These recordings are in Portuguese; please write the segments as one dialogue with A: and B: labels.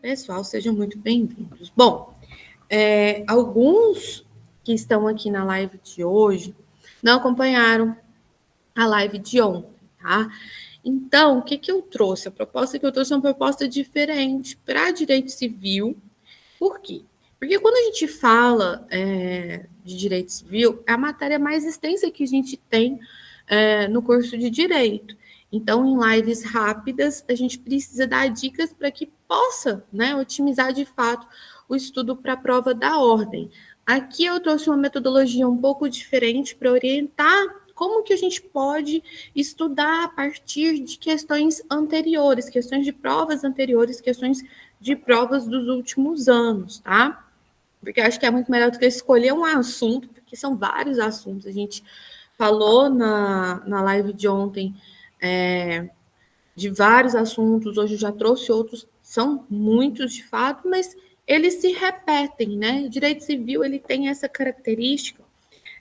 A: pessoal, sejam muito bem-vindos. Bom, alguns que estão aqui na live de hoje não acompanharam a live de ontem, tá? Então, o que eu trouxe? A proposta que eu trouxe é uma proposta diferente para direito civil. Por quê? Porque quando a gente fala de direito civil, é a matéria mais extensa que a gente tem no curso de direito. Então, em lives rápidas, a gente precisa dar dicas para que possa, né, otimizar de fato o estudo para a prova da ordem. Aqui eu trouxe uma metodologia um pouco diferente para orientar como que a gente pode estudar a partir de questões anteriores, questões de provas anteriores, questões de provas dos últimos anos, tá? Porque eu acho que é muito melhor do que escolher um assunto, porque são vários assuntos. A gente falou na live de ontem de vários assuntos, hoje eu já trouxe outros, são muitos de fato, mas eles se repetem, né? O direito civil, ele tem essa característica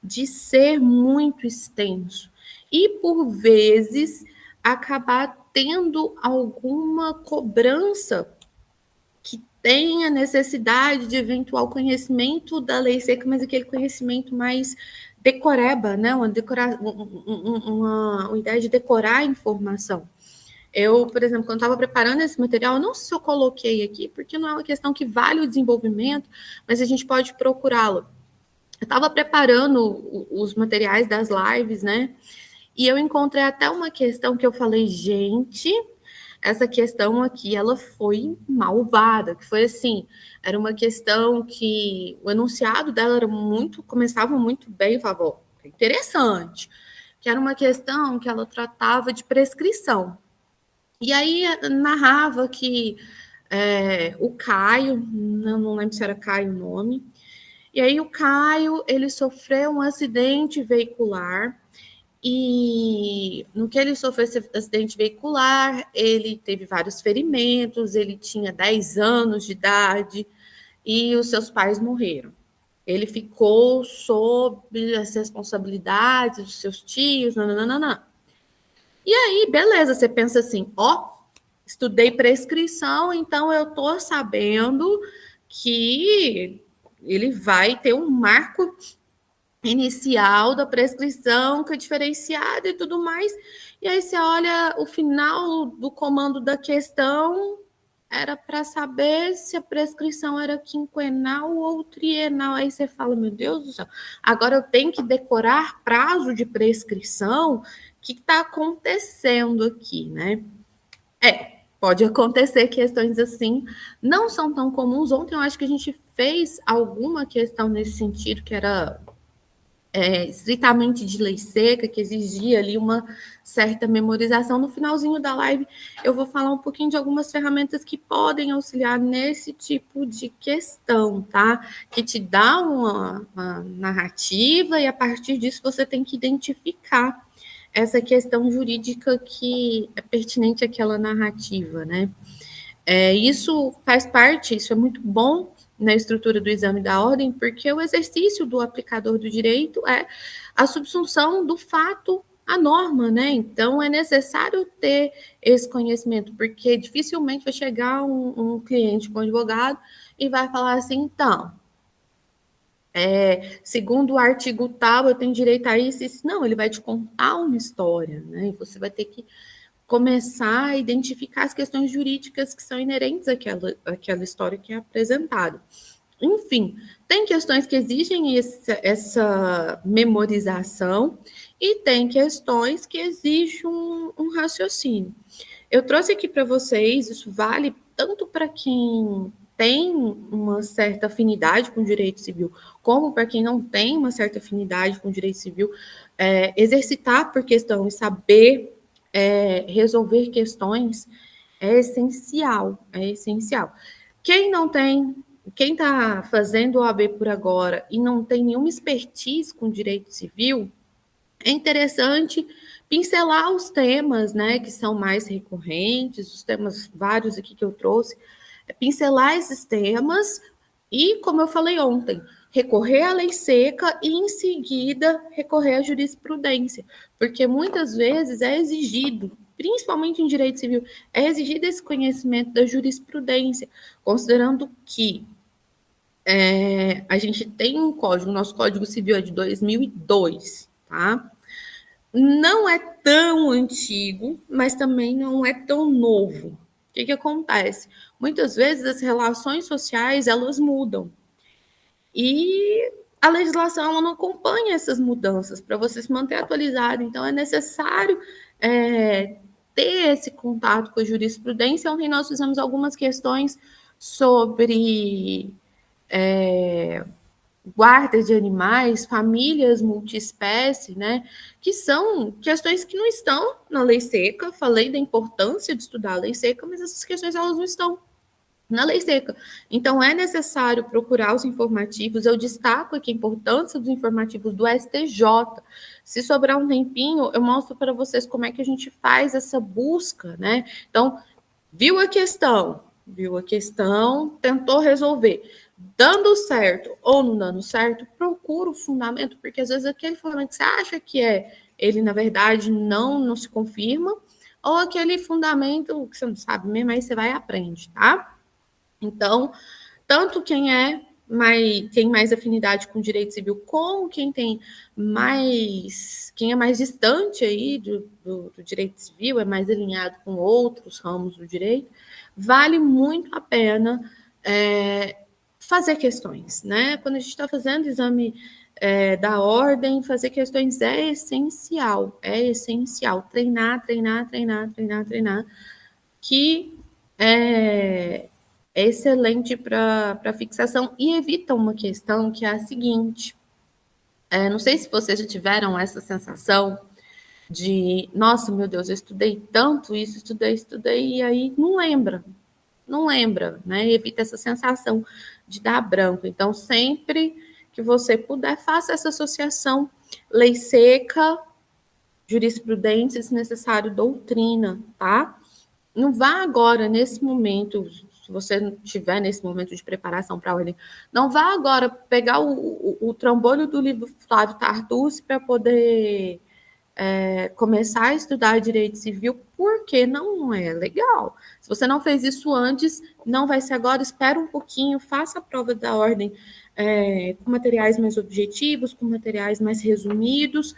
A: de ser muito extenso e, por vezes, acabar tendo alguma cobrança que tenha necessidade de eventual conhecimento da lei seca, mas aquele conhecimento mais decoreba, né? Uma ideia de decorar a informação. Eu, por exemplo, quando estava preparando esse material, não sei se eu coloquei aqui, porque não é uma questão que vale o desenvolvimento, mas a gente pode procurá-lo. Eu estava preparando os materiais das lives, né? E eu encontrei até uma questão que eu falei, gente, essa questão aqui, ela foi malvada, que foi assim, era uma questão que o enunciado dela começava muito bem, falava, interessante, que era uma questão que ela tratava de prescrição. E aí narrava que o Caio, não lembro se era Caio o nome, e aí o Caio, ele sofreu um acidente veicular, e no que ele sofreu esse acidente veicular, ele teve vários ferimentos, ele tinha 10 anos de idade, e os seus pais morreram. Ele ficou sob as responsabilidades dos seus tios, nananana. E aí, beleza, você pensa assim, estudei prescrição, então eu tô sabendo que ele vai ter um marco inicial da prescrição que é diferenciado e tudo mais. E aí você olha o final do comando da questão, era para saber se a prescrição era quinquenal ou trienal. Aí você fala, meu Deus do céu, agora eu tenho que decorar prazo de prescrição? O que está acontecendo aqui, né? Pode acontecer questões assim, não são tão comuns. Ontem eu acho que a gente fez alguma questão nesse sentido, que era estritamente de lei seca, que exigia ali uma certa memorização. No finalzinho da live, eu vou falar um pouquinho de algumas ferramentas que podem auxiliar nesse tipo de questão, tá? Que te dá uma narrativa e, a partir disso, você tem que identificar essa questão jurídica que é pertinente àquela narrativa, né? Isso faz parte, isso é muito bom na estrutura do exame da ordem, porque o exercício do aplicador do direito é a subsunção do fato à norma, né? Então, é necessário ter esse conhecimento, porque dificilmente vai chegar um cliente com um advogado e vai falar assim, então, segundo o artigo tal, eu tenho direito a isso, isso. Não, ele vai te contar uma história, né? E você vai ter que começar a identificar as questões jurídicas que são inerentes àquela história que é apresentada. Enfim, tem questões que exigem essa memorização e tem questões que exigem um raciocínio. Eu trouxe aqui para vocês, isso vale tanto para quem tem uma certa afinidade com o direito civil, como para quem não tem uma certa afinidade com o direito civil, exercitar por questão e saber resolver questões é essencial, é essencial. Quem não tem, quem está fazendo OAB por agora e não tem nenhuma expertise com direito civil, é interessante pincelar os temas, né, que são mais recorrentes, os temas vários aqui que eu trouxe, pincelar esses temas e, como eu falei ontem, recorrer à lei seca e, em seguida, recorrer à jurisprudência, porque muitas vezes é exigido principalmente em direito civil, é exigido esse conhecimento da jurisprudência, considerando que a gente tem um código, nosso Código Civil é de 2002, tá? Não é tão antigo, mas também não é tão novo. O que acontece? Muitas vezes as relações sociais, elas mudam. E a legislação ela não acompanha essas mudanças para você se manter atualizado. Então, é necessário ter esse contato com a jurisprudência. Ontem nós fizemos algumas questões sobre guarda de animais, famílias multiespécie, né? Que são questões que não estão na lei seca. Falei da importância de estudar a lei seca, mas essas questões elas não estão na lei seca. Então, é necessário procurar os informativos. Eu destaco aqui a importância dos informativos do STJ. Se sobrar um tempinho, eu mostro para vocês como é que a gente faz essa busca, né? Então, viu a questão, tentou resolver. Dando certo ou não dando certo, procura o fundamento, porque às vezes aquele fundamento que você acha que ele na verdade não se confirma, ou aquele fundamento que você não sabe mesmo, aí você vai e aprende, tá? Então, tanto quem tem mais afinidade com o direito civil, como quem é mais distante aí do direito civil, é mais alinhado com outros ramos do direito, vale muito a pena fazer questões, né? Quando a gente está fazendo exame da ordem, fazer questões é essencial, treinar, que é excelente para fixação e evita uma questão que é a seguinte, não sei se vocês já tiveram essa sensação de, nossa, meu Deus, eu estudei tanto isso, estudei, e aí não lembra, né? E evita essa sensação de dar branco. Então, sempre que você puder, faça essa associação lei seca, jurisprudência, se necessário, doutrina, tá? Não vá agora, nesse momento, se você não estiver nesse momento de preparação para a ordem, não vá agora pegar o trambolho do livro Flávio Tartucci para poder começar a estudar direito civil, porque não é legal. Se você não fez isso antes, não vai ser agora, espera um pouquinho, faça a prova da ordem com materiais mais objetivos, com materiais mais resumidos.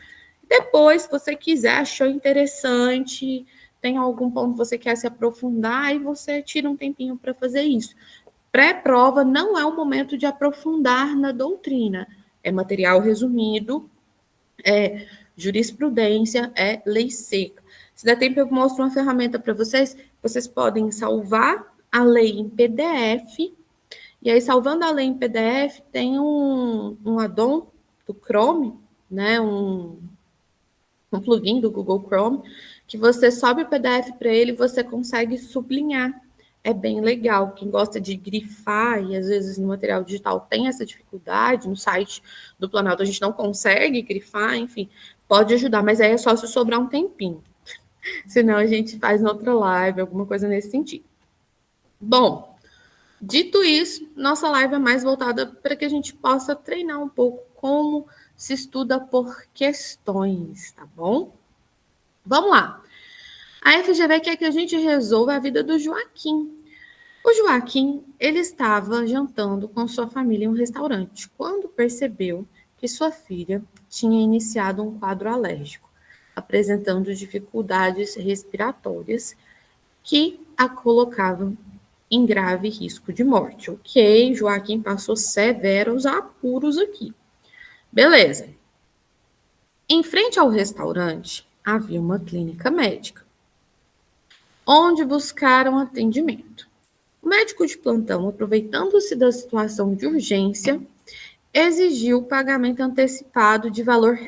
A: Depois, se você quiser, achou interessante, tem algum ponto que você quer se aprofundar, e você tira um tempinho para fazer isso. Pré-prova não é o momento de aprofundar na doutrina, é material resumido, jurisprudência, é lei seca. Se der tempo, eu mostro uma ferramenta para vocês. Vocês podem salvar a lei em PDF, e aí, salvando a lei em PDF, tem um add-on do Chrome, né, um plugin do Google Chrome, que você sobe o PDF para ele e você consegue sublinhar. É bem legal. Quem gosta de grifar, e às vezes no material digital tem essa dificuldade, no site do Planalto a gente não consegue grifar, enfim, pode ajudar, mas aí é só se sobrar um tempinho. Senão a gente faz noutra live, alguma coisa nesse sentido. Bom, dito isso, nossa live é mais voltada para que a gente possa treinar um pouco como se estuda por questões, tá bom? Vamos lá. A FGV quer que a gente resolva a vida do Joaquim. O Joaquim, ele estava jantando com sua família em um restaurante, quando percebeu que sua filha tinha iniciado um quadro alérgico, apresentando dificuldades respiratórias que a colocavam em grave risco de morte. Ok, Joaquim passou severos apuros aqui. Beleza. Em frente ao restaurante, havia uma clínica médica, onde buscaram atendimento. O médico de plantão, aproveitando-se da situação de urgência, exigiu o pagamento antecipado de valor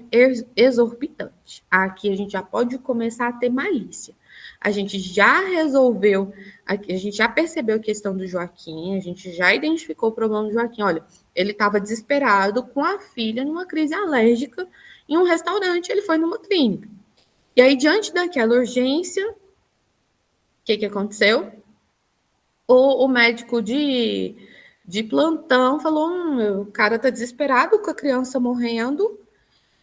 A: exorbitante. Aqui a gente já pode começar a ter malícia. A gente já resolveu, a gente já percebeu a questão do Joaquim, a gente já identificou o problema do Joaquim. Olha, ele estava desesperado com a filha numa crise alérgica em um restaurante, ele foi numa clínica. E aí, diante daquela urgência, o que aconteceu? O médico de plantão falou, o cara tá desesperado com a criança morrendo,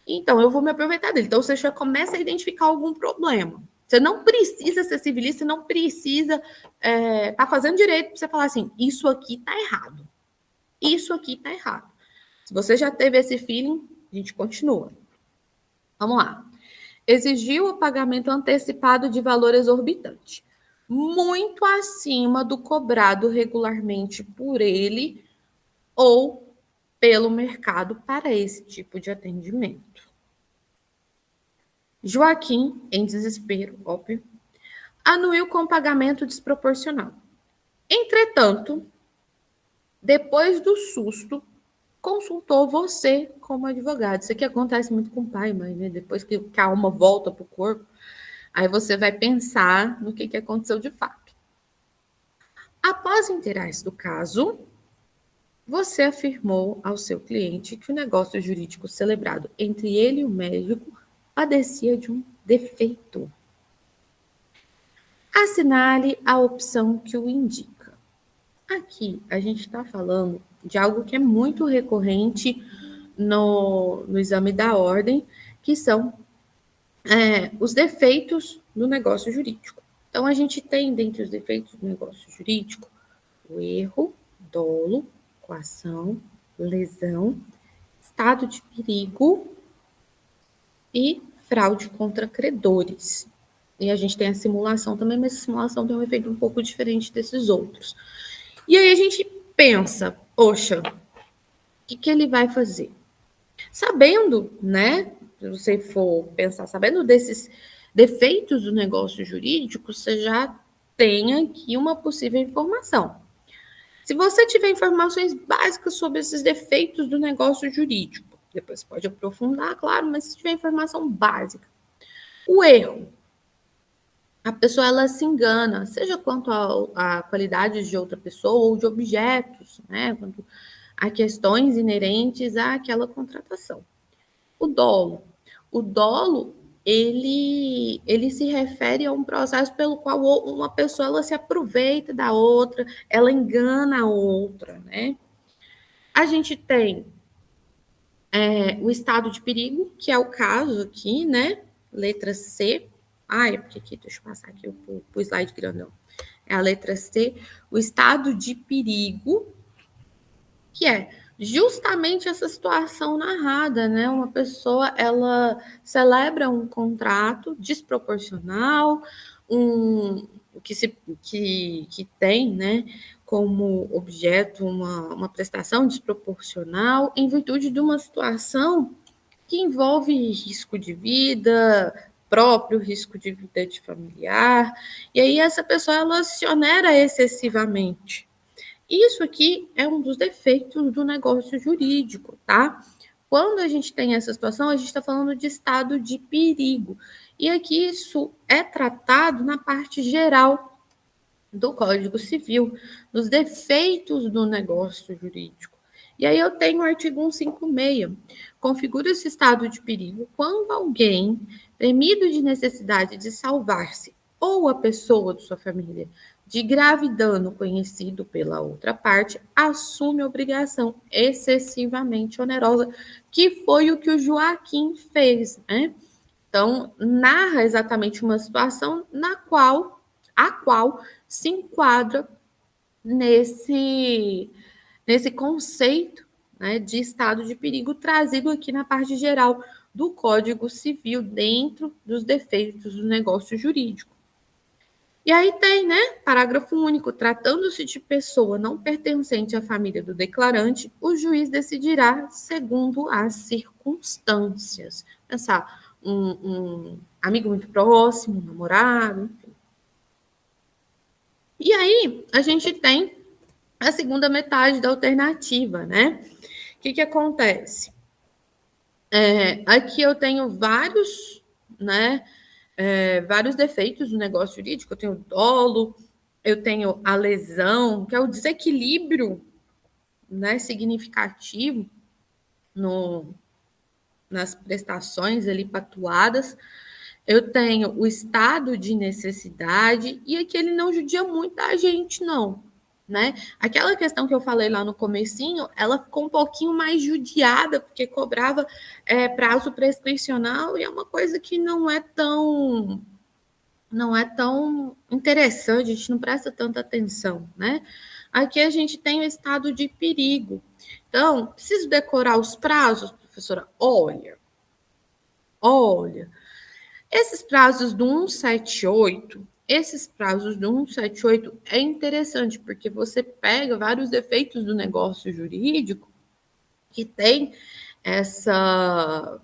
A: então eu vou me aproveitar dele. Então você já começa a identificar algum problema. Você não precisa ser civilista, você não precisa tá fazendo direito para você falar assim, isso aqui tá errado. Isso aqui tá errado. Se você já teve esse feeling, a gente continua. Vamos lá. Exigiu o pagamento antecipado de valor exorbitante, muito acima do cobrado regularmente por ele ou pelo mercado para esse tipo de atendimento. Joaquim, em desespero, óbvio, anuiu com pagamento desproporcional. Entretanto, depois do susto, consultou você como advogado. Isso aqui acontece muito com pai e mãe, né? Depois que a alma volta para o corpo, aí você vai pensar no que aconteceu de fato. Após inteirar-se do caso, você afirmou ao seu cliente que o negócio jurídico celebrado entre ele e o médico padecia de um defeito. Assinale a opção que o indica. Aqui a gente está falando de algo que é muito recorrente no exame da ordem, que são os defeitos do negócio jurídico. Então, a gente tem, dentre os defeitos do negócio jurídico, o erro, dolo, coação, lesão, estado de perigo e fraude contra credores. E a gente tem a simulação também, mas a simulação tem um efeito um pouco diferente desses outros. E aí a gente pensa, poxa, o que ele vai fazer? Sabendo, né, se você for pensar, sabendo desses defeitos do negócio jurídico, você já tem aqui uma possível informação. Se você tiver informações básicas sobre esses defeitos do negócio jurídico, depois você pode aprofundar, claro, mas se tiver informação básica. O erro. A pessoa, ela se engana, seja quanto a qualidades de outra pessoa ou de objetos, né, quanto a questões inerentes àquela contratação. O dolo. O dolo, ele se refere a um processo pelo qual uma pessoa ela se aproveita da outra, ela engana a outra, né? A gente tem o estado de perigo, que é o caso aqui, né? Letra C. É porque aqui, deixa eu passar aqui o slide grandão. É a letra C. O estado de perigo, que é justamente essa situação narrada, né? Uma pessoa, ela celebra um contrato desproporcional, que tem, né, como objeto uma prestação desproporcional em virtude de uma situação que envolve risco de vida próprio, risco de vida de familiar, e aí essa pessoa, ela se onera excessivamente. Isso aqui é um dos defeitos do negócio jurídico, tá? Quando a gente tem essa situação, a gente está falando de estado de perigo. E aqui isso é tratado na parte geral do Código Civil, dos defeitos do negócio jurídico. E aí eu tenho o artigo 156. Configura-se estado de perigo quando alguém, premido de necessidade de salvar-se, ou a pessoa de sua família, de grave dano conhecido pela outra parte, assume obrigação excessivamente onerosa, que foi o que o Joaquim fez, né? Então, narra exatamente uma situação a qual se enquadra nesse conceito, né, de estado de perigo trazido aqui na parte geral do Código Civil, dentro dos defeitos do negócio jurídico. E aí tem, né, parágrafo único, tratando-se de pessoa não pertencente à família do declarante, o juiz decidirá segundo as circunstâncias. Pensar, um amigo muito próximo, um namorado, enfim. E aí, a gente tem a segunda metade da alternativa, né? O que acontece? Aqui eu tenho vários, né, vários defeitos do negócio jurídico. Eu tenho o dolo, eu tenho a lesão, que é o desequilíbrio, né, significativo nas prestações ali pactuadas. Eu tenho o estado de necessidade, e aqui ele não judia muito da gente, não, né? Aquela questão que eu falei lá no comecinho, ela ficou um pouquinho mais judiada, porque cobrava prazo prescricional, e é uma coisa que não é tão não é tão interessante, a gente não presta tanta atenção, né? Aqui a gente tem o estado de perigo. Então, preciso decorar os prazos, professora? Olha, esses prazos do 178, é interessante, porque você pega vários defeitos do negócio jurídico que tem essa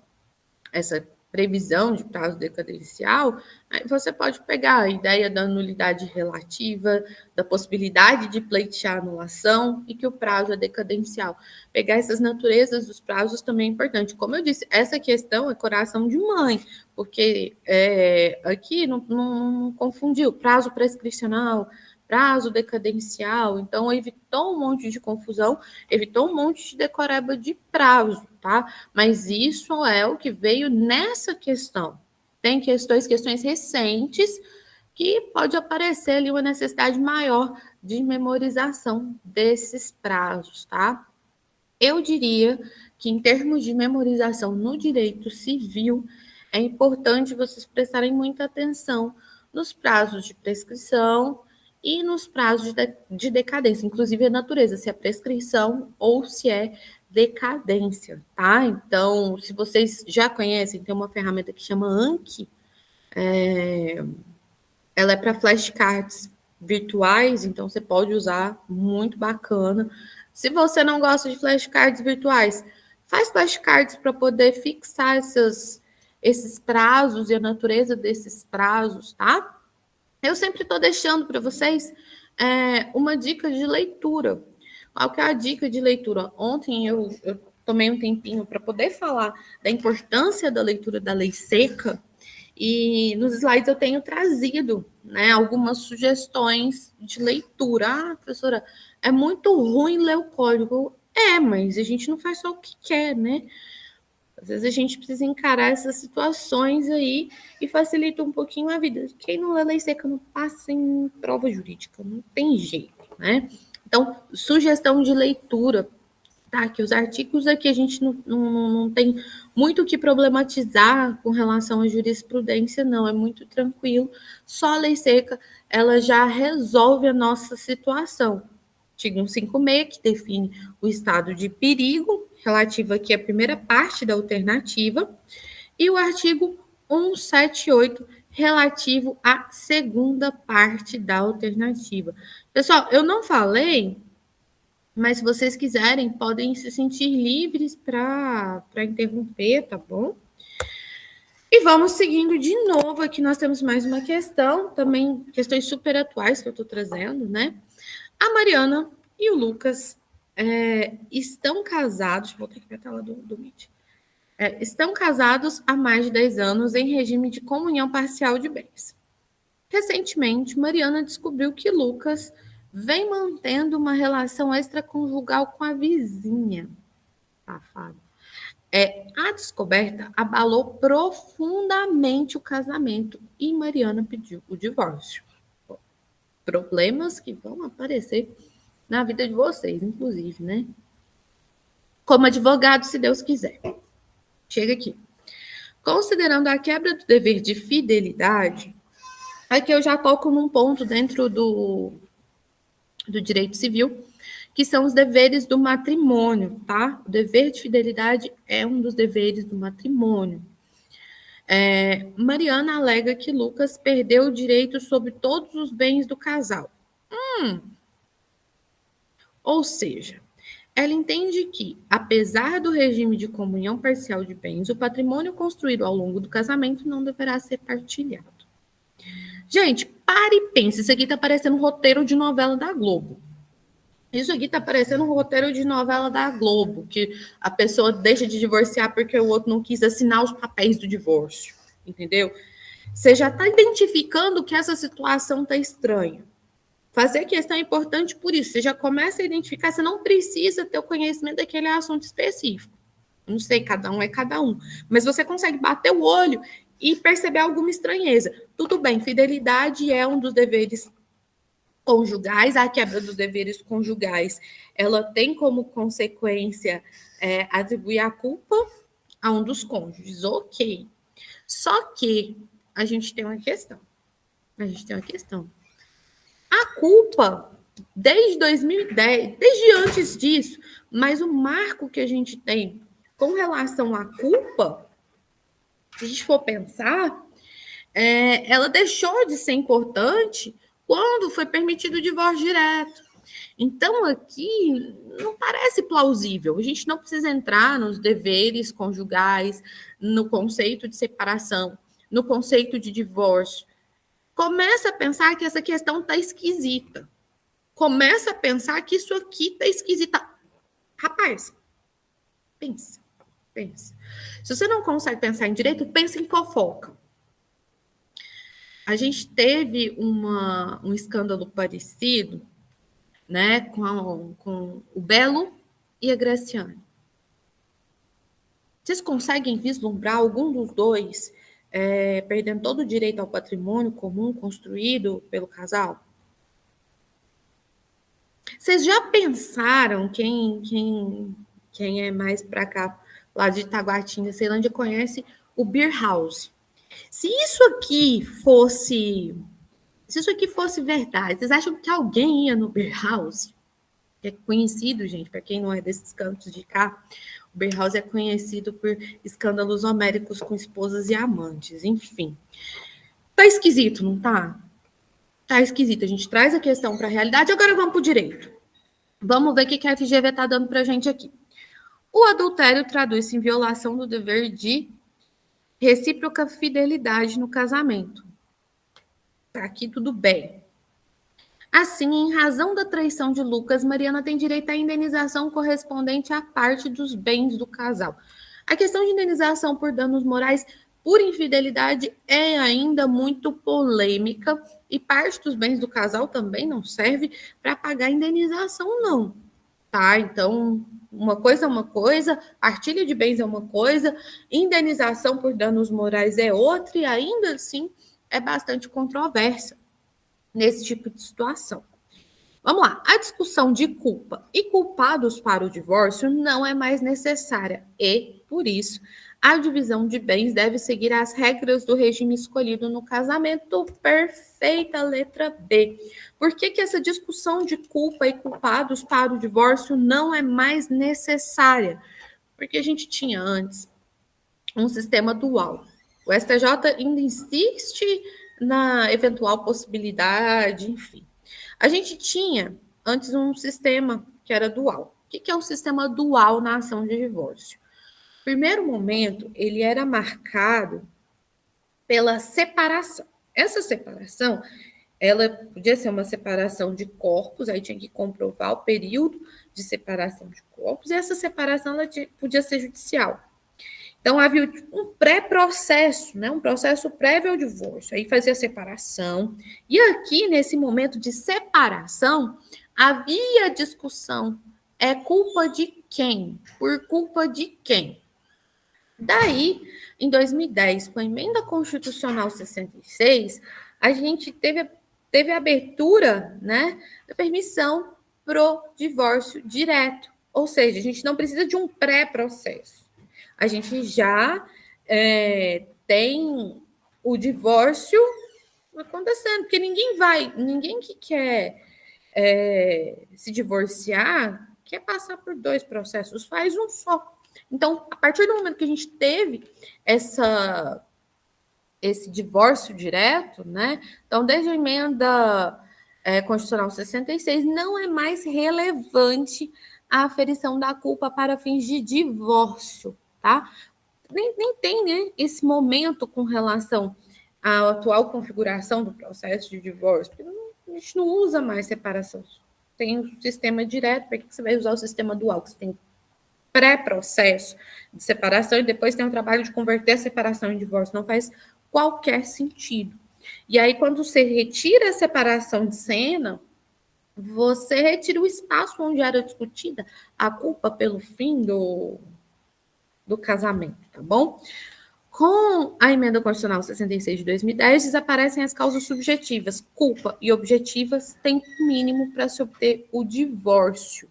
A: previsão de prazo decadencial, aí você pode pegar a ideia da nulidade relativa, da possibilidade de pleitear anulação e que o prazo é decadencial. Pegar essas naturezas dos prazos também é importante. Como eu disse, essa questão é coração de mãe, porque aqui não confundiu prazo prescricional, prazo decadencial, então evitou um monte de confusão, evitou um monte de decoreba de prazo, tá? Mas isso é o que veio nessa questão. Tem questões recentes que pode aparecer ali uma necessidade maior de memorização desses prazos, tá? Eu diria que em termos de memorização no direito civil, é importante vocês prestarem muita atenção nos prazos de prescrição e nos prazos de decadência, inclusive a natureza, se é prescrição ou se é decadência, tá? Então, se vocês já conhecem, tem uma ferramenta que chama Anki, ela é para flashcards virtuais, então você pode usar, muito bacana. Se você não gosta de flashcards virtuais, faz flashcards para poder fixar esses prazos e a natureza desses prazos, tá? Eu sempre estou deixando para vocês uma dica de leitura. Qual que é a dica de leitura? Ontem eu tomei um tempinho para poder falar da importância da leitura da lei seca, e nos slides eu tenho trazido, né, algumas sugestões de leitura. Ah, professora, é muito ruim ler o código. Mas a gente não faz só o que quer, né? Às vezes a gente precisa encarar essas situações aí e facilita um pouquinho a vida. Quem não lê lei seca não passa em prova jurídica, não tem jeito, né? Então, sugestão de leitura, tá? Que os artigos aqui a gente não tem muito o que problematizar com relação à jurisprudência, não, é muito tranquilo. Só a lei seca, ela já resolve a nossa situação. Artigo 156, que define o estado de perigo, relativo aqui à primeira parte da alternativa, e o artigo 178, relativo à segunda parte da alternativa. Pessoal, eu não falei, mas se vocês quiserem, podem se sentir livres para interromper, tá bom? E vamos seguindo de novo. Aqui nós temos mais uma questão, também questões super atuais que eu estou trazendo, né? A Mariana e o Lucas estão casados, vou ter que ver a tela do Meet. Estão casados há mais de 10 anos em regime de comunhão parcial de bens. Recentemente, Mariana descobriu que Lucas vem mantendo uma relação extraconjugal com a vizinha. Safado. A descoberta abalou profundamente o casamento e Mariana pediu o divórcio. Problemas que vão aparecer na vida de vocês, inclusive, né? Como advogado, se Deus quiser. Chega aqui. Considerando a quebra do dever de fidelidade, aqui eu já toco num ponto dentro do direito civil, que são os deveres do matrimônio, tá? O dever de fidelidade é um dos deveres do matrimônio. Mariana alega que Lucas perdeu o direito sobre todos os bens do casal. Ou seja, ela entende que, apesar do regime de comunhão parcial de bens, o patrimônio construído ao longo do casamento não deverá ser partilhado. Gente, pare e pense, isso aqui está parecendo um roteiro de novela da Globo. Isso aqui está parecendo um roteiro de novela da Globo, que a pessoa deixa de divorciar porque o outro não quis assinar os papéis do divórcio, entendeu? Você já está identificando que essa situação está estranha. Fazer questão é importante por isso. Você já começa a identificar, você não precisa ter o conhecimento daquele assunto específico. Não sei, cada um é cada um. Mas você consegue bater o olho e perceber alguma estranheza. Tudo bem, fidelidade é um dos deveres conjugais. A quebra dos deveres conjugais, ela tem como consequência atribuir a culpa a um dos cônjuges. Ok. Só que a gente tem uma questão. A gente tem uma questão. A culpa, desde 2010, desde antes disso, mas o marco que a gente tem com relação à culpa, se a gente for pensar, ela deixou de ser importante quando foi permitido o divórcio direto. Então, aqui não parece plausível. A gente não precisa entrar nos deveres conjugais, no conceito de separação, no conceito de divórcio. Começa a pensar que essa questão está esquisita. Começa a pensar que isso aqui está esquisita. Rapaz, pensa. Se você não consegue pensar em direito, pensa em fofoca. A gente teve um escândalo parecido, né, com o Belo e a Graciane. Vocês conseguem vislumbrar algum dos dois perdendo todo o direito ao patrimônio comum construído pelo casal? Vocês já pensaram, quem é mais para cá, lá de Itaguatinga, Ceilândia, conhece o Beer House? Se isso aqui fosse verdade, vocês acham que alguém ia no Beer House? Que é conhecido, gente, para quem não é desses cantos de cá, o Beer House é conhecido por escândalos homéricos com esposas e amantes, enfim. Tá esquisito, não tá? Tá esquisito. A gente traz a questão para a realidade, agora vamos para o direito. Vamos ver o que a FGV está dando para a gente aqui. O adultério traduz-se em violação do dever de recíproca fidelidade no casamento. Tá aqui tudo bem. Assim, em razão da traição de Lucas, Mariana tem direito à indenização correspondente à parte dos bens do casal. A questão de indenização por danos morais por infidelidade é ainda muito polêmica e parte dos bens do casal também não serve para pagar a indenização, não. Tá? Então, uma coisa é uma coisa, partilha de bens é uma coisa, indenização por danos morais é outra e ainda assim é bastante controversa nesse tipo de situação. Vamos lá, a discussão de culpa e culpados para o divórcio não é mais necessária e, por isso, a divisão de bens deve seguir as regras do regime escolhido no casamento. Perfeita, letra B. Por que essa discussão de culpa e culpados para o divórcio não é mais necessária? Porque a gente tinha antes um sistema dual. O STJ ainda insiste na eventual possibilidade, enfim. A gente tinha antes um sistema que era dual. O que é um sistema dual na ação de divórcio? No primeiro momento, ele era marcado pela separação. Essa separação, ela podia ser uma separação de corpos, aí tinha que comprovar o período de separação de corpos, e essa separação ela podia ser judicial. Então, havia um pré-processo, né? Um processo prévio ao divórcio. Aí fazia a separação. E aqui, nesse momento de separação, havia discussão. É culpa de quem? Por culpa de quem? Daí, em 2010, com a Emenda Constitucional 66, a gente teve a abertura, né, da permissão para o divórcio direto. Ou seja, a gente não precisa de um pré-processo. A gente já tem o divórcio acontecendo, porque ninguém que quer se divorciar quer passar por dois processos, faz um só. Então, a partir do momento que a gente teve esse divórcio direto, né? Então, desde a emenda Constitucional 66, não é mais relevante a aferição da culpa para fins de divórcio. Tá? Nem tem, né, esse momento com relação à atual configuração do processo de divórcio, porque a gente não usa mais separação. Tem um sistema direto, para que você vai usar o sistema dual? Que você tem pré-processo de separação e depois tem o trabalho de converter a separação em divórcio. Não faz qualquer sentido. E aí, quando você retira a separação de cena, você retira o espaço onde era discutida a culpa pelo fim do casamento, tá bom? Com a Emenda Constitucional 66 de 2010, desaparecem as causas subjetivas. Culpa e objetivas têm mínimo para se obter o divórcio.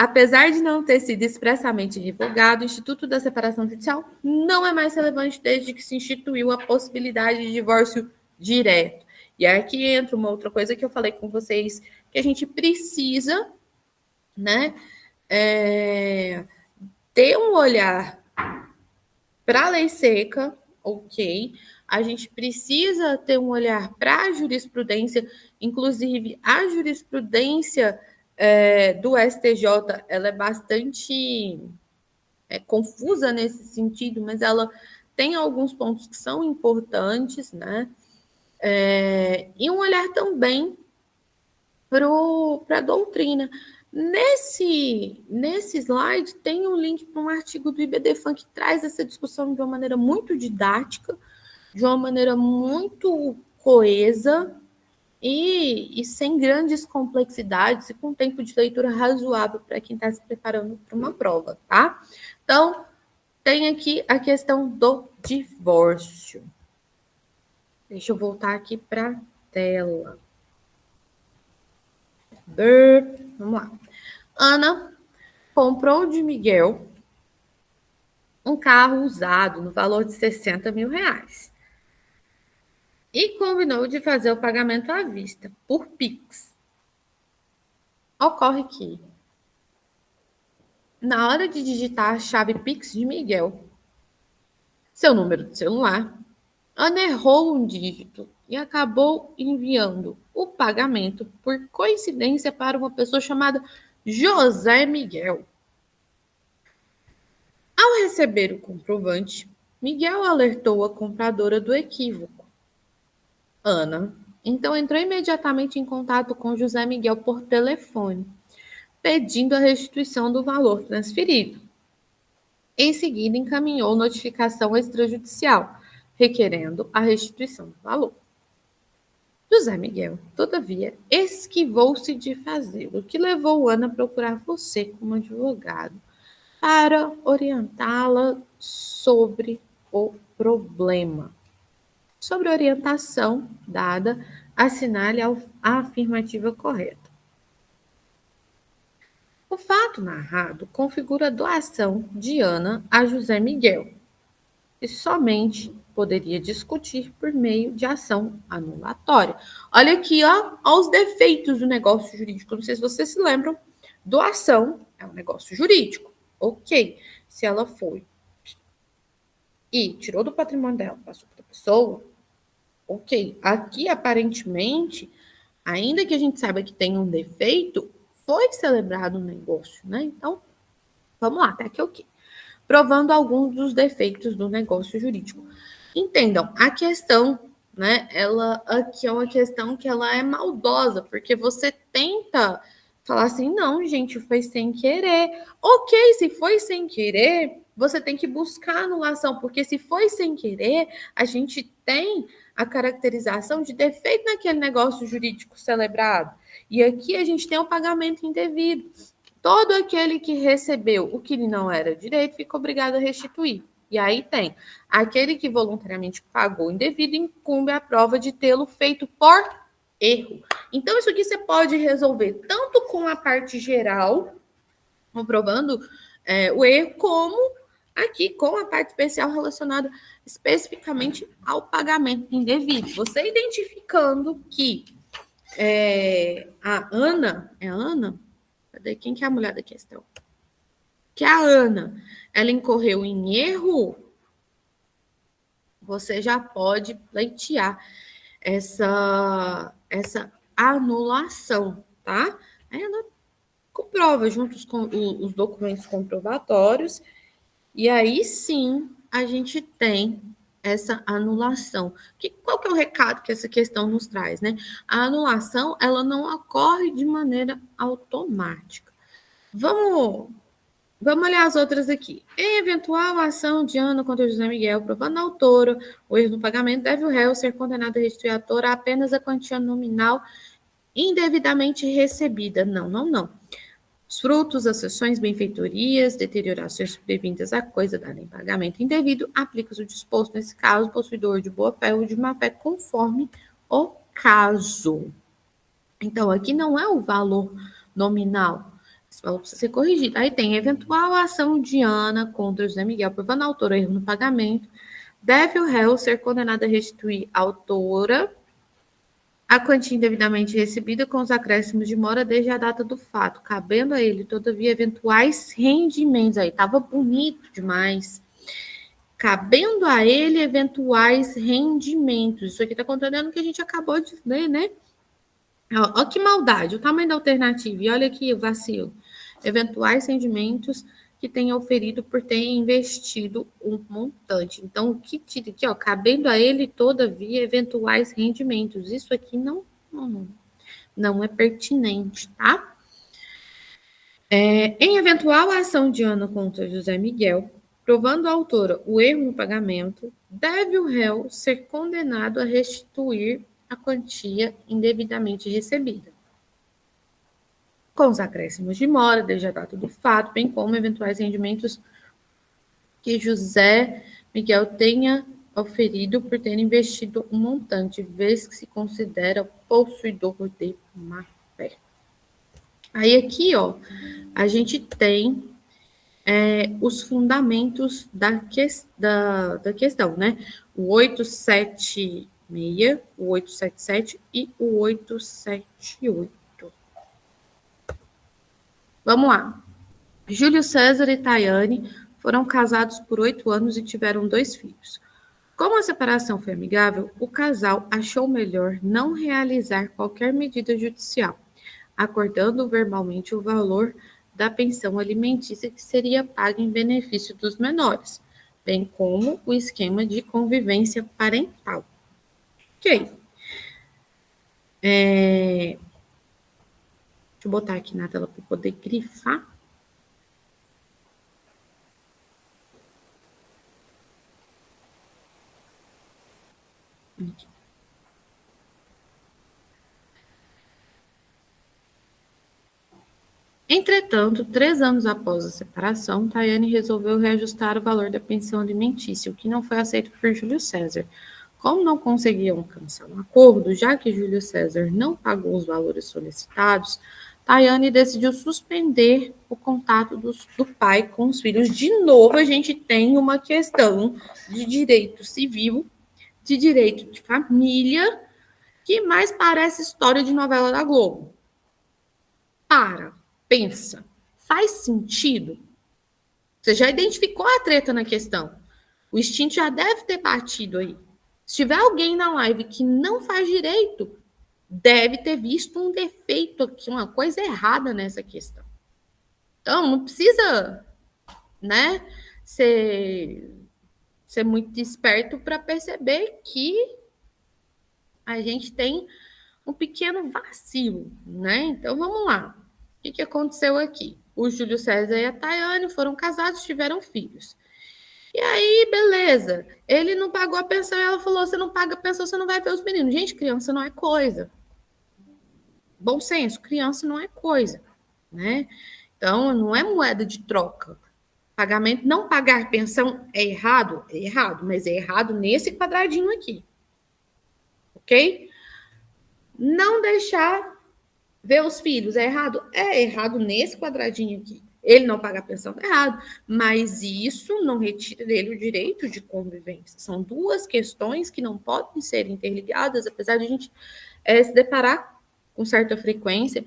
A: Apesar de não ter sido expressamente revogado, o Instituto da Separação Judicial não é mais relevante desde que se instituiu a possibilidade de divórcio direto. E aqui entra uma outra coisa que eu falei com vocês, que a gente precisa, né, ter um olhar para a lei seca, ok? A gente precisa ter um olhar para a jurisprudência, inclusive a jurisprudência do STJ, ela é bastante confusa nesse sentido, mas ela tem alguns pontos que são importantes, né? E um olhar também para a doutrina. Nesse slide tem um link para um artigo do IBDFAN que traz essa discussão de uma maneira muito didática, de uma maneira muito coesa e sem grandes complexidades e com tempo de leitura razoável para quem está se preparando para uma prova, tá? Então, tem aqui a questão do divórcio. Deixa eu voltar aqui para a tela. Vamos lá. Ana comprou de Miguel um carro usado no valor de 60 mil reais e combinou de fazer o pagamento à vista, por Pix. Ocorre que, na hora de digitar a chave Pix de Miguel, seu número de celular, Ana errou um dígito e acabou enviando o pagamento, por coincidência, para uma pessoa chamada José Miguel. Ao receber o comprovante, Miguel alertou a compradora do equívoco. Ana, então, entrou imediatamente em contato com José Miguel por telefone, pedindo a restituição do valor transferido. Em seguida, encaminhou notificação extrajudicial, requerendo a restituição do valor. José Miguel, todavia, esquivou-se de fazê-lo, o que levou Ana a procurar você como advogado para orientá-la sobre o problema. Sobre a orientação dada, assinale a afirmativa correta. O fato narrado configura a doação de Ana a José Miguel e somente poderia discutir por meio de ação anulatória. Olha aqui, ó, os defeitos do negócio jurídico. Não sei se vocês se lembram. Doação é um negócio jurídico. Ok. Se ela foi e tirou do patrimônio dela, passou para outra pessoa, ok. Aqui, aparentemente, ainda que a gente saiba que tem um defeito, foi celebrado um negócio, né? Então, vamos lá, até aqui ok. Provando alguns dos defeitos do negócio jurídico. Entendam, a questão, né, ela aqui é uma questão que ela é maldosa, porque você tenta falar assim, não, gente, foi sem querer. Ok, se foi sem querer, você tem que buscar anulação, porque se foi sem querer, a gente tem a caracterização de defeito naquele negócio jurídico celebrado. E aqui a gente tem um pagamento indevido. Todo aquele que recebeu o que lhe não era direito fica obrigado a restituir. E aí tem aquele que voluntariamente pagou indevido, incumbe a prova de tê-lo feito por erro. Então, isso aqui você pode resolver tanto com a parte geral, comprovando o erro, como aqui com a parte especial relacionada especificamente ao pagamento indevido. Você identificando que a Ana, é a Ana? Cadê? Quem que é a mulher da questão? Que a Ana, ela incorreu em erro, você já pode pleitear essa anulação, tá? Aí ela comprova juntos com os documentos comprovatórios e aí sim a gente tem essa anulação. Qual que é o recado que essa questão nos traz, né? A anulação, ela não ocorre de maneira automática. Vamos olhar as outras aqui. Em eventual ação de Ana contra José Miguel, provando a autora o erro no pagamento, deve o réu ser condenado a restituir à autora apenas a quantia nominal indevidamente recebida. Não. Os frutos, as cessões, benfeitorias, deteriorações sobrevindas à coisa dada em pagamento indevido, aplica-se o disposto nesse caso, possuidor de boa fé ou de má fé, conforme o caso. Então, aqui não é o valor nominal, Esse valor precisa ser corrigido. Aí tem eventual ação de Ana contra José Miguel provando a autora erro no pagamento. Deve o réu ser condenado a restituir à autora a quantia indevidamente recebida com os acréscimos de mora desde a data do fato, cabendo a ele, todavia, eventuais rendimentos. Aí, estava bonito demais. Cabendo a ele eventuais rendimentos. Isso aqui está contrariando o que a gente acabou de ler, né? Olha que maldade, o tamanho da alternativa. E olha aqui o vacilo. Eventuais rendimentos que tenha oferido por ter investido um montante. Então, o que tira aqui, ó, cabendo a ele, todavia, eventuais rendimentos. Isso aqui não é pertinente, tá? Em eventual ação de Ana contra José Miguel, provando a autora o erro no pagamento, deve o réu ser condenado a restituir a quantia indevidamente recebida, com os acréscimos de mora, desde a data do fato, bem como eventuais rendimentos que José Miguel tenha oferido por ter investido um montante, vez que se considera possuidor de má fé. Aí aqui, ó, a gente tem os fundamentos da questão, né? O 876, o 877 e o 878. Vamos lá. Júlio César e Tayane foram casados por 8 anos e tiveram 2 filhos. Como a separação foi amigável, o casal achou melhor não realizar qualquer medida judicial, acordando verbalmente o valor da pensão alimentícia que seria paga em benefício dos menores, bem como o esquema de convivência parental. Ok. Deixa eu botar aqui na tela para poder grifar. Aqui. Entretanto, 3 anos após a separação, Tayane resolveu reajustar o valor da pensão alimentícia, o que não foi aceito por Júlio César. Como não conseguiam alcançar um acordo, já que Júlio César não pagou os valores solicitados, Tayane decidiu suspender o contato do pai com os filhos. De novo, a gente tem uma questão de direito civil, de direito de família, que mais parece história de novela da Globo. Pensa, faz sentido? Você já identificou a treta na questão. O instinto já deve ter batido aí. Se tiver alguém na live que não faz direito, deve ter visto um defeito aqui, uma coisa errada nessa questão. Então, não precisa, né, ser muito esperto para perceber que a gente tem um pequeno vacilo, né? Então, vamos lá. O que aconteceu aqui? O Júlio César e a Tayane foram casados, tiveram filhos. E aí, beleza. Ele não pagou a pensão e ela falou: você não paga a pensão, você não vai ver os meninos. Gente, criança não é coisa. Bom senso, criança não é coisa, né? Então, não é moeda de troca. Pagamento, não pagar pensão é errado? É errado, mas é errado nesse quadradinho aqui. Ok? Não deixar ver os filhos é errado? É errado nesse quadradinho aqui. Ele não paga a pensão é errado, mas isso não retira dele o direito de convivência. São duas questões que não podem ser interligadas, apesar de a gente se deparar com certa frequência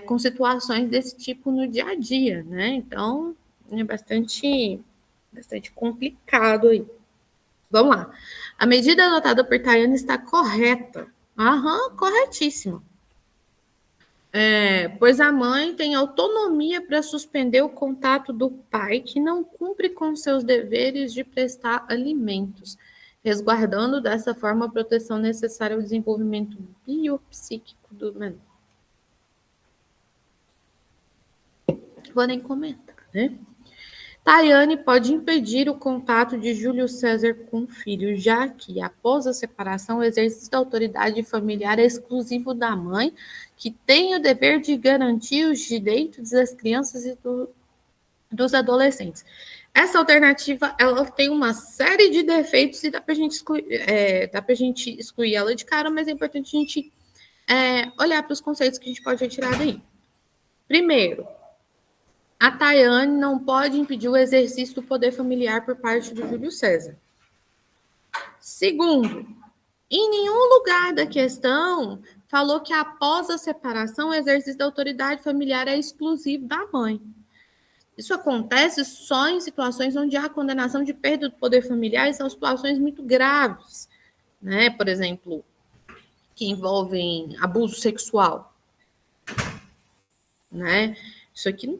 A: com situações desse tipo no dia a dia, né? Então, é bastante complicado aí. Vamos lá. A medida adotada por Tayane está correta. Corretíssima. Pois a mãe tem autonomia para suspender o contato do pai que não cumpre com seus deveres de prestar alimentos, resguardando dessa forma a proteção necessária ao desenvolvimento biopsíquico do menor. Vou nem comentar, né? Tayane pode impedir o contato de Júlio César com o filho, já que, após a separação, o exercício da autoridade familiar é exclusivo da mãe, que tem o dever de garantir os direitos das crianças e dos adolescentes. Essa alternativa ela tem uma série de defeitos e dá para a gente excluir ela de cara, mas é importante a gente olhar para os conceitos que a gente pode retirar daí. Primeiro, a Tayane não pode impedir o exercício do poder familiar por parte do Júlio César. Segundo, em nenhum lugar da questão falou que após a separação o exercício da autoridade familiar é exclusivo da mãe. Isso acontece só em situações onde há condenação de perda do poder familiar e são situações muito graves, né? Por exemplo, que envolvem abuso sexual, né? Isso aqui não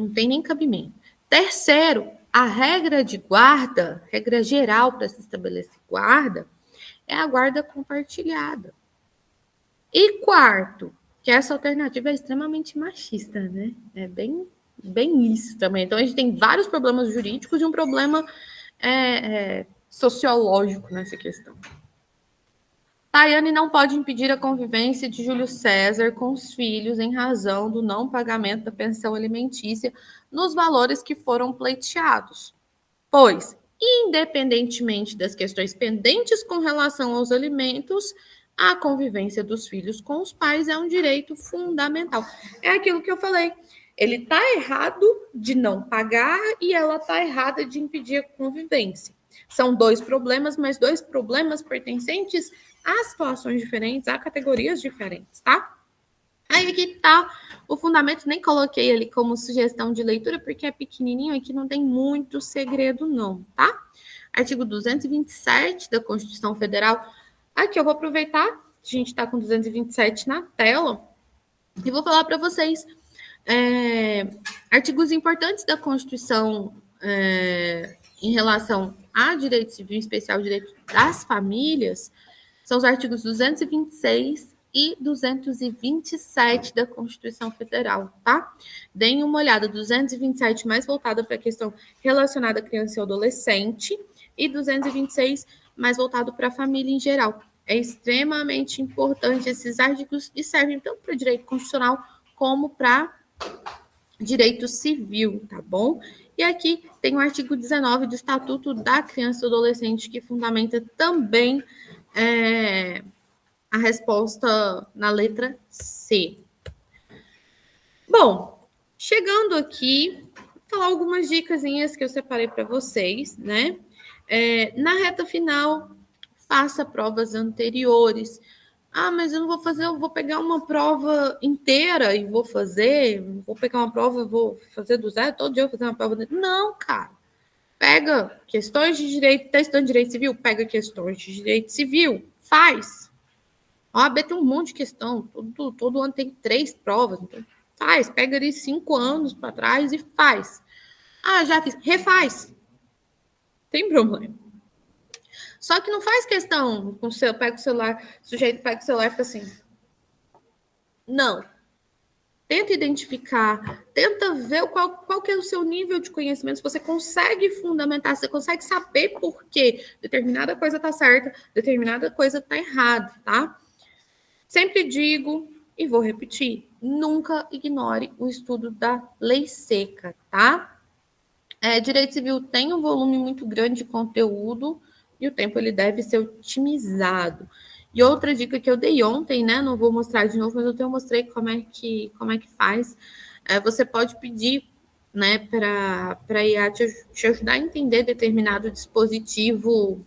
A: tem nem cabimento. Terceiro, a regra de guarda, regra geral para se estabelecer guarda, é a guarda compartilhada. E quarto, que essa alternativa é extremamente machista, né? É bem isso também. Então, a gente tem vários problemas jurídicos e um problema sociológico nessa questão. Tayane não pode impedir a convivência de Júlio César com os filhos em razão do não pagamento da pensão alimentícia nos valores que foram pleiteados, pois, independentemente das questões pendentes com relação aos alimentos, a convivência dos filhos com os pais é um direito fundamental. É aquilo que eu falei. Ele está errado de não pagar e ela está errada de impedir a convivência. São dois problemas, mas dois problemas pertencentes a situações diferentes, a categorias diferentes, tá? Aí aqui tá o fundamento, nem coloquei ali como sugestão de leitura, porque é pequenininho, aqui não tem muito segredo não, tá? Artigo 227 da Constituição Federal. Aqui eu vou aproveitar, a gente tá com 227 na tela, e vou falar para vocês artigos importantes da Constituição em relação a direito civil, em especial direito das famílias, são os artigos 226 e 227 da Constituição Federal, tá? Deem uma olhada, 227 mais voltada para a questão relacionada à criança e adolescente e 226 mais voltado para a família em geral. É extremamente importante esses artigos e servem tanto para direito constitucional como para direito civil, tá bom? E aqui tem o artigo 19 do Estatuto da Criança e Adolescente, que fundamenta também a resposta na letra C. Bom, chegando aqui, vou falar algumas dicasinhas que eu separei para vocês, né? Na reta final, faça provas anteriores. Ah, mas eu não vou fazer, eu vou pegar uma prova inteira e vou fazer, vou pegar uma prova e vou fazer do zero, todo dia eu vou fazer uma prova. Não, cara. Pega questões de direito, está estudando direito civil? Pega questões de direito civil, faz. A OAB tem um monte de questão, todo ano tem 3 provas, então faz, pega ali 5 anos para trás e faz. Ah, já fiz, refaz. Tem problema. Só que não faz questão, pega o celular, o sujeito pega o celular e fica assim. Não. Tenta identificar, tenta ver qual que é o seu nível de conhecimento, se você consegue fundamentar, se você consegue saber por que determinada coisa está certa, determinada coisa está errada, tá? Sempre digo, e vou repetir, nunca ignore o estudo da lei seca, tá? Direito civil tem um volume muito grande de conteúdo e o tempo ele deve ser otimizado. E outra dica que eu dei ontem, né? Não vou mostrar de novo, mas eu mostrei como é que faz. Você pode pedir, né, para a IA te ajudar a entender determinado dispositivo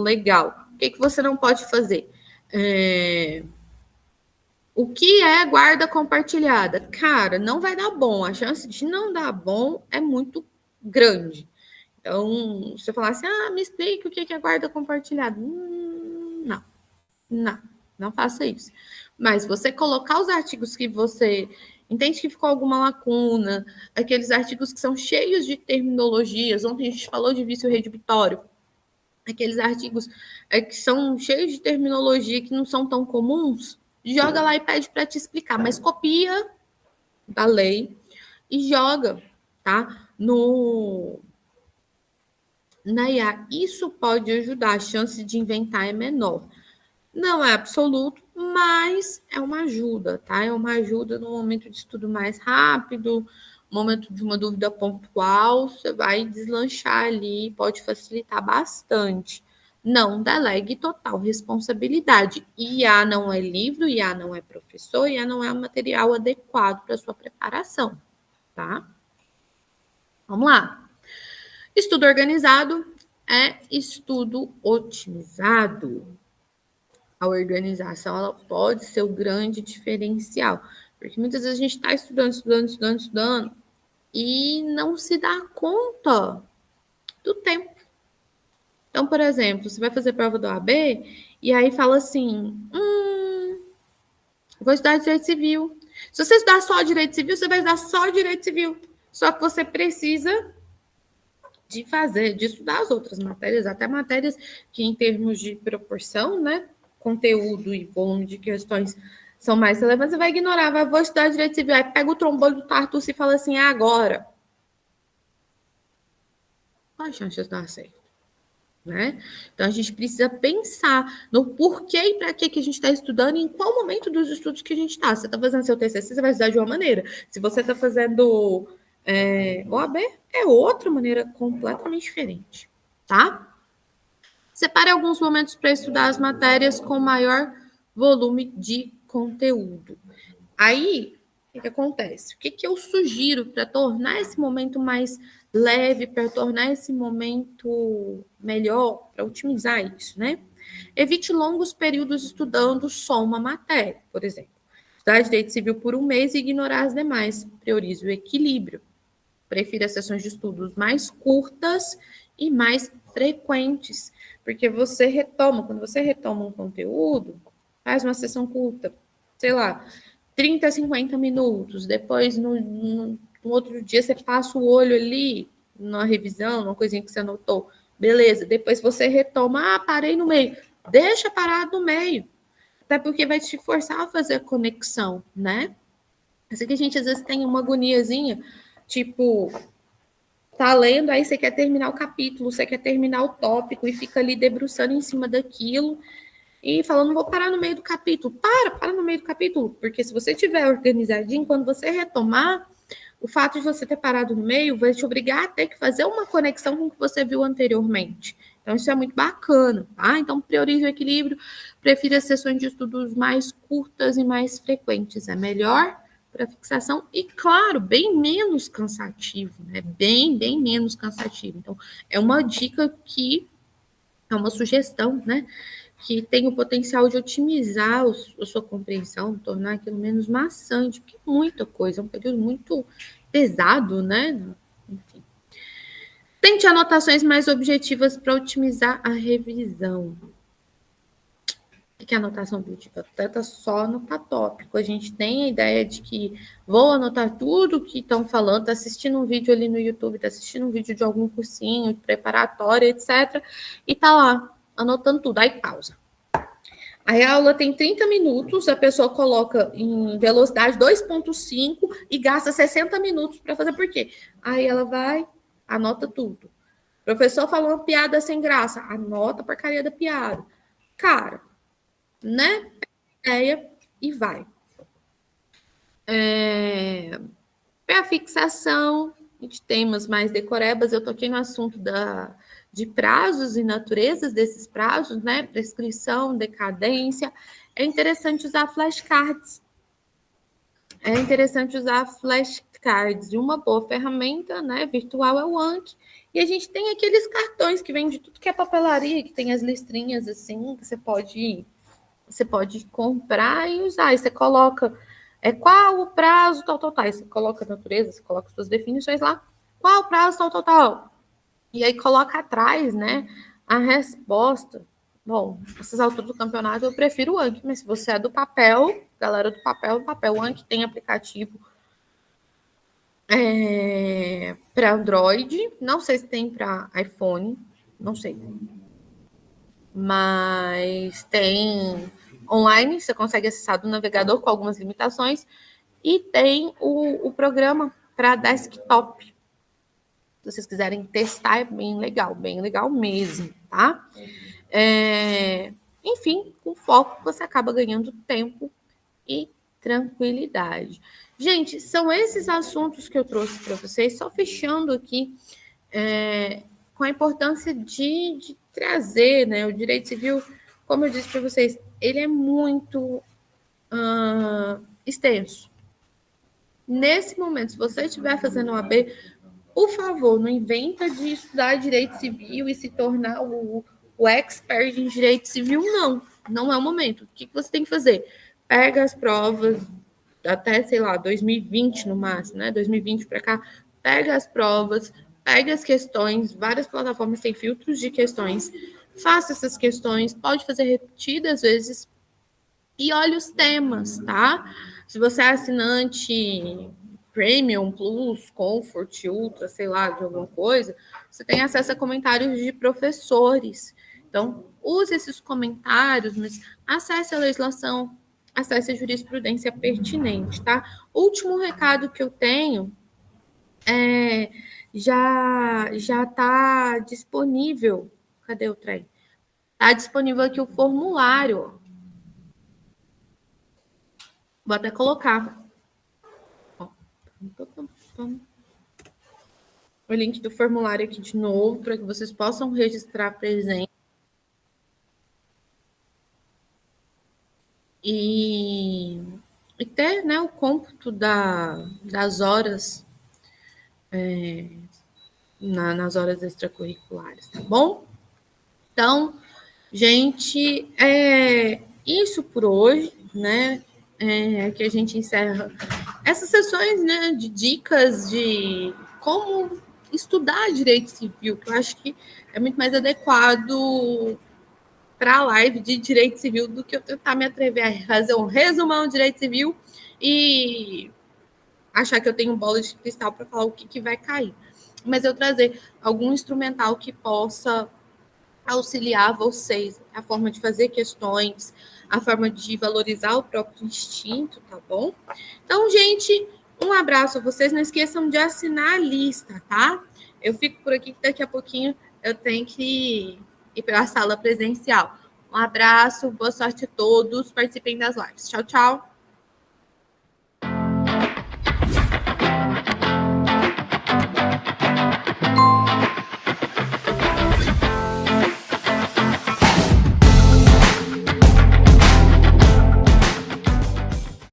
A: legal. O que você não pode fazer? O que é guarda compartilhada? Cara, não vai dar bom. A chance de não dar bom é muito grande. Então, você falar assim, me explica o que é guarda compartilhada. Não faça isso. Mas você colocar os artigos que você entende que ficou alguma lacuna, aqueles artigos que são cheios de terminologias, ontem a gente falou de vício redibitório, aqueles artigos que são cheios de terminologia que não são tão comuns, joga lá e pede para te explicar, mas copia da lei e joga, tá? Na IA. Isso pode ajudar, a chance de inventar é menor. Não é absoluto, mas é uma ajuda, tá? É uma ajuda no momento de estudo mais rápido, momento de uma dúvida pontual, você vai deslanchar ali, pode facilitar bastante, não delegue total responsabilidade. IA não é livro, IA não é professor, IA não é um material adequado para sua preparação, tá? Vamos lá. Estudo organizado é estudo otimizado. A organização ela pode ser o grande diferencial, porque muitas vezes a gente está estudando e não se dá conta do tempo. Então, por exemplo, você vai fazer prova do OAB e aí fala assim, vou estudar direito civil. Se você estudar só direito civil, você vai estudar só direito civil. Só que você precisa de estudar as outras matérias, até matérias que em termos de proporção, né, conteúdo e volume de questões são mais relevantes, você vai ignorar, vou estudar direito civil, aí pega o trombone do Tartucci e fala assim, agora. Qual a chance de dar certo? Né? Então, a gente precisa pensar no porquê e para que a gente está estudando e em qual momento dos estudos que a gente está. Se você está fazendo seu TCC, você vai estudar de uma maneira. Se você está fazendo OAB, é outra maneira completamente diferente, tá? Separe alguns momentos para estudar as matérias com maior volume de conteúdo. Aí, o que acontece? O que eu sugiro para tornar esse momento mais leve, para tornar esse momento melhor, para otimizar isso, né? Evite longos períodos estudando só uma matéria, por exemplo. Estudar direito civil por um mês e ignorar as demais. Priorize o equilíbrio. Prefira sessões de estudos mais curtas e mais frequentes, porque quando você retoma um conteúdo, faz uma sessão curta, sei lá, 30 a 50 minutos, depois no outro dia você passa o olho ali, numa revisão, uma coisinha que você anotou, beleza, depois você retoma, parei no meio, deixa parado no meio, até porque vai te forçar a fazer a conexão, né? Assim que a gente às vezes tem uma agoniazinha, tipo, tá lendo, aí você quer terminar o capítulo, você quer terminar o tópico e fica ali debruçando em cima daquilo e falando, não vou parar no meio do capítulo. Para no meio do capítulo, porque se você tiver organizadinho, quando você retomar, o fato de você ter parado no meio vai te obrigar a ter que fazer uma conexão com o que você viu anteriormente. Então, isso é muito bacana, tá? Então, priorize o equilíbrio, prefira sessões de estudos mais curtas e mais frequentes. É melhor para fixação e, claro, bem menos cansativo, né? Bem menos cansativo. Então, é uma dica que é uma sugestão, né? Que tem o potencial de otimizar a sua compreensão, tornar aquilo menos maçante, porque é muita coisa, é um período muito pesado, né? Enfim. Tente anotações mais objetivas para otimizar a revisão. O que é anotação objetiva? Trata só anotar tópico. A gente tem a ideia de que vou anotar tudo que estão falando, está assistindo um vídeo ali no YouTube, está assistindo um vídeo de algum cursinho, preparatório, etc. E está lá, anotando tudo. Aí pausa. Aí a aula tem 30 minutos, a pessoa coloca em velocidade 2,5 e gasta 60 minutos para fazer por quê? Aí ela vai, anota tudo. O professor falou uma piada sem graça, anota a porcaria da piada. Cara, né? Ideia e vai. Para a fixação de temas mais decorebas, eu toquei no assunto de prazos e naturezas desses prazos, né? Prescrição, decadência. É interessante usar flashcards. E uma boa ferramenta, né, virtual é o Anki. E a gente tem aqueles cartões que vêm de tudo que é papelaria, que tem as listrinhas assim, que você pode comprar e usar. E você coloca qual o prazo, tal. Aí você coloca a natureza, você coloca suas definições lá. Qual o prazo, tal. E aí coloca atrás, né, a resposta. Bom, essas alturas do campeonato eu prefiro o Anki, mas se você é do papel, galera do papel, o Anki tem aplicativo para Android, não sei se tem para iPhone, não sei. Mas tem online, você consegue acessar do navegador com algumas limitações, e tem o programa para desktop. Se vocês quiserem testar, é bem legal mesmo, tá? Enfim, com foco você acaba ganhando tempo e tranquilidade. Gente, são esses assuntos que eu trouxe para vocês, só fechando aqui com a importância de trazer, né, o direito civil, como eu disse para vocês, ele é muito extenso. Nesse momento, se você estiver fazendo OAB, por favor, não inventa de estudar direito civil e se tornar o expert em direito civil, não. Não é o momento. O que você tem que fazer? Pega as provas, até, sei lá, 2020 no máximo, né? 2020 para cá, pega as provas, pega as questões, várias plataformas têm filtros de questões, faça essas questões, pode fazer repetidas vezes, e olhe os temas, tá? Se você é assinante Premium, Plus, Comfort, Ultra, sei lá, de alguma coisa, você tem acesso a comentários de professores. Então, use esses comentários, mas acesse a legislação, acesse a jurisprudência pertinente, tá? Último recado que eu tenho já está disponível. Cadê o trem? Está disponível aqui o formulário. Vou até colocar o link do formulário aqui de novo, para que vocês possam registrar a presença. E ter, né, o cômputo das horas nas horas extracurriculares, tá bom? Então, gente, isso por hoje, né? Que a gente encerra essas sessões, né, de dicas de como estudar direito civil, que eu acho que é muito mais adequado para a live de direito civil do que eu tentar me atrever a fazer um resumão de direito civil e achar que eu tenho bola de cristal para falar o que vai cair. Mas eu trazer algum instrumental que possa auxiliar vocês, a forma de fazer questões, a forma de valorizar o próprio instinto, tá bom? Então, gente, um abraço a vocês. Não esqueçam de assinar a lista, tá? Eu fico por aqui, que daqui a pouquinho eu tenho que ir para a sala presencial. Um abraço, boa sorte a todos. Participem das lives. Tchau, tchau.